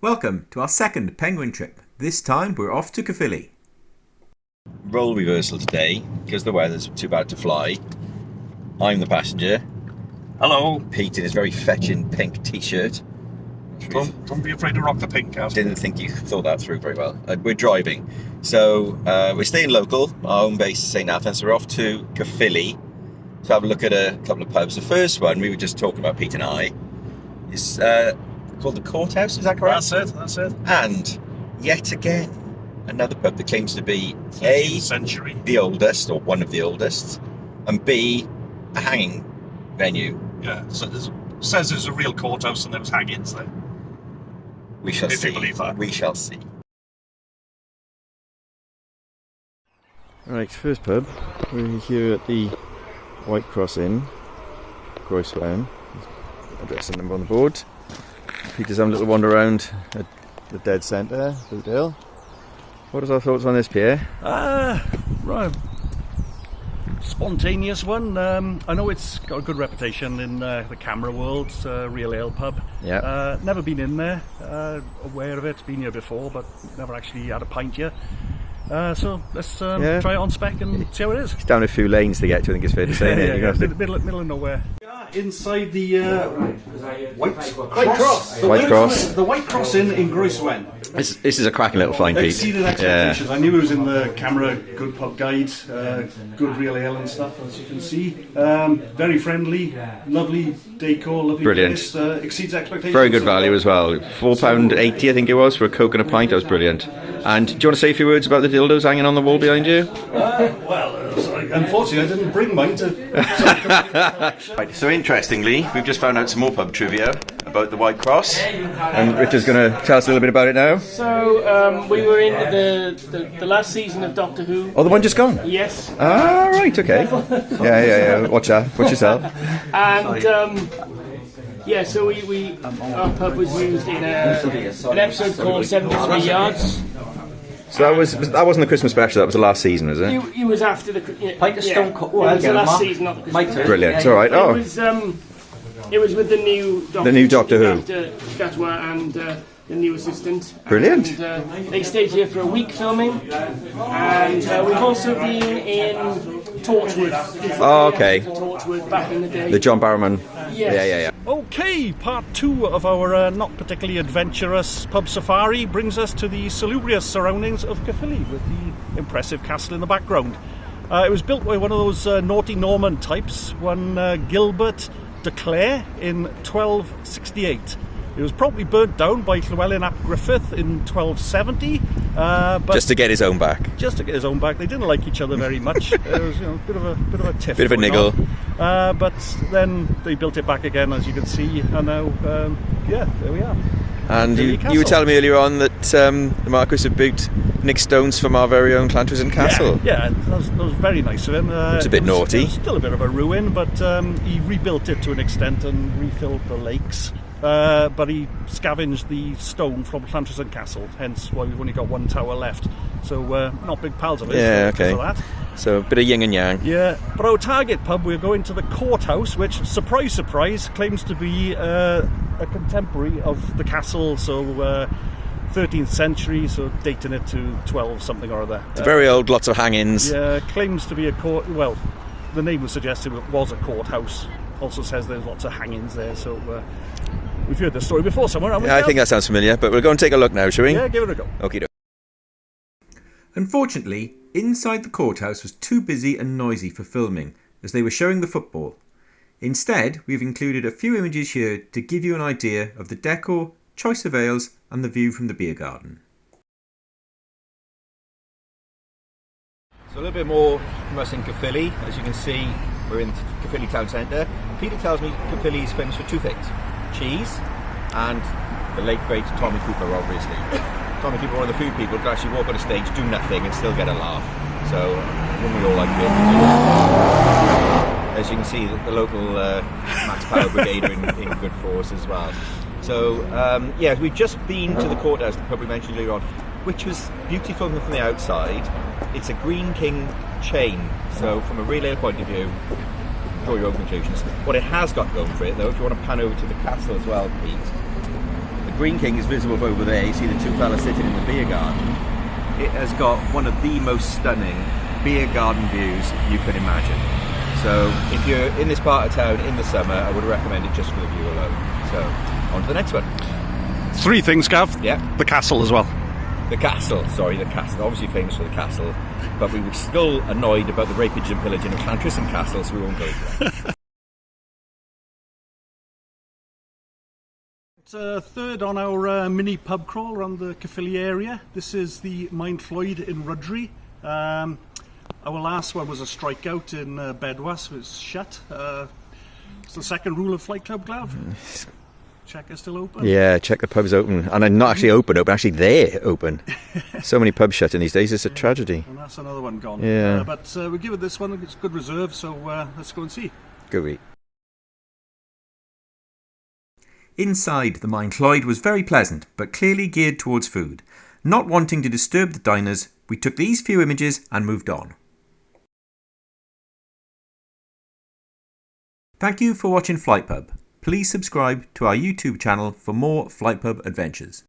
Welcome to our second penguin trip. This time we're off to Caerphilly. Role reversal today because the weather's too bad to fly. I'm the passenger. Hello. Pete in his very fetching pink t-shirt. Don't be afraid to rock the pink out. Didn't think you thought that through very well. We're driving. So we're staying local, our home base is St Athan, so we're off to Caerphilly to have a look at a couple of pubs. The first one, we were just talking about, Pete and I, is called the Courthouse, is that correct? That's it. And yet again, another pub that claims to be 13th century. the oldest, or one of the oldest, and B, a hanging venue. Yeah, so it says there's a real courthouse and there was hangings there. We shall If see. you believe that. We shall see. Right, first pub. We're here at the White Cross Inn, Groeswen. Address and number on the board. Peter's having a little wander around at the dead centre, Bluedale. What are our thoughts on this, Pierre? Right. Spontaneous one. I know it's got a good reputation in the camera world. It's a real ale pub. Yeah. Never been in there. Aware of it. Been here before, but never actually had a pint yet. So let's try it on spec and see how it is. It's down a few lanes to get to, I think it's fair to say. Yeah, middle of nowhere. Inside the White Cross. The White Cross Inn in Groeswen. This is a cracking little find, Pete. Exceeded expectations. I knew it was in the camera, good pub guide, good real ale and stuff, as you can see. Very friendly, lovely decor, lovely Brilliant. place. Exceeds expectations. Very good value as well. £4.80 I think it was for a Coke and a pint. That was brilliant. And do you want to say a few words about the dildos hanging on the wall behind you? Unfortunately, I didn't bring mine to. Right, so interestingly, we've just found out some more pub trivia about the White Cross, and Richard's going to tell us a little bit about it now. So we were in the last season of Doctor Who. Oh, the one just gone? Yes. Ah, right, okay. Yeah. Watch that. Watch yourself. And so we our pub was used in an episode called 73 Yards. So that wasn't the Christmas special. That was the last season, was it? It was after the Pint of Stone Cold. Oh, it was the last season, not the Christmas. Brilliant. All right. Oh, It was with the new Doctor Who. After Gatwa and the new assistant. Brilliant. And, they stayed here for a week filming, and we've also been in Torchwood. Oh, okay. Torchwood back in the day. The John Barrowman. Yes. Yeah. Okay, part 2 of our not particularly adventurous pub safari brings us to the salubrious surroundings of Caerphilly with the impressive castle in the background. It was built by one of those naughty Norman types, one Gilbert de Clare in 1268. It was promptly burnt down by Llywelyn ap Griffith in 1270. But Just to get his own back. They didn't like each other very much. It was a bit of a tiff. Bit of a niggle. But then they built it back again, as you can see, and now, there we are. And you were telling me earlier on that the Marquis of Bute nicked stones from our very own Llantrisant Castle. Yeah, that was very nice of him. It's a bit naughty. It was still a bit of a ruin, but he rebuilt it to an extent and refilled the lakes. But he scavenged the stone from Llantrisant Castle, hence why we've only got one tower left. So not big pals of it. Yeah, because okay. of that. So a bit of yin and yang. Yeah, but our target pub, we're going to the Courthouse, which, surprise, claims to be a contemporary of the castle, so 13th century, so dating it to 12 something or other. It's very old, lots of hangings. Yeah, claims to be a court. Well, the name was suggesting it was a courthouse. Also says there's lots of hangings there, so we've heard this story before somewhere, haven't we? Yeah, I think that sounds familiar, but we'll go and take a look now, shall we? Yeah, give it a go. Okie doke. Unfortunately, inside the courthouse was too busy and noisy for filming, as they were showing the football. Instead, we've included a few images here to give you an idea of the decor, choice of ales and the view from the beer garden. So a little bit more from us in Caerphilly. As you can see, we're in Caerphilly town centre. Peter tells me Caerphilly is famous for two things: cheese and the late great Tommy Cooper, obviously. Tommy Cooper, one of the few people who could actually walk on a stage, do nothing and still get a laugh. So wouldn't we all like it? As you can see, the local Max Power Brigade are in good force as well. So we've just been to the Courthouse, the pub we mentioned earlier on, which was beautiful from the outside. It's a Green King chain, so from a real ale point of view, draw your own conclusions. What it has got going for it, though, if you want to pan over to the castle as well, Pete, the Green King is visible over there. You see the two fellas sitting in the beer garden. It has got one of the most stunning beer garden views you can imagine. So if you're in this part of town in the summer, I would recommend it just for the view alone. So on to the next one. 3 things, Gav. Yeah. The castle as well. The castle, obviously famous for the castle, but we were still annoyed about the rapage and pillaging of Llantriston Castle, so we won't go into that. Third on our mini pub crawl around the Caerphilly area. This is the Maenllwyd Inn Rudry. Our last one was a strikeout in Bedwas, it was shut. It's the second rule of FlightPub, Glav. Check is still open. Yeah, check the pub's open. And they're not actually open, actually they're open. So many pubs shutting these days, it's a tragedy. And that's another one gone. Yeah. But we give it this one, it's good reserve, so let's go and see. Go read. Inside, the Maenllwyd was very pleasant, but clearly geared towards food. Not wanting to disturb the diners, we took these few images and moved on. Thank you for watching FlightPub. Please subscribe to our YouTube channel for more FlightPub adventures.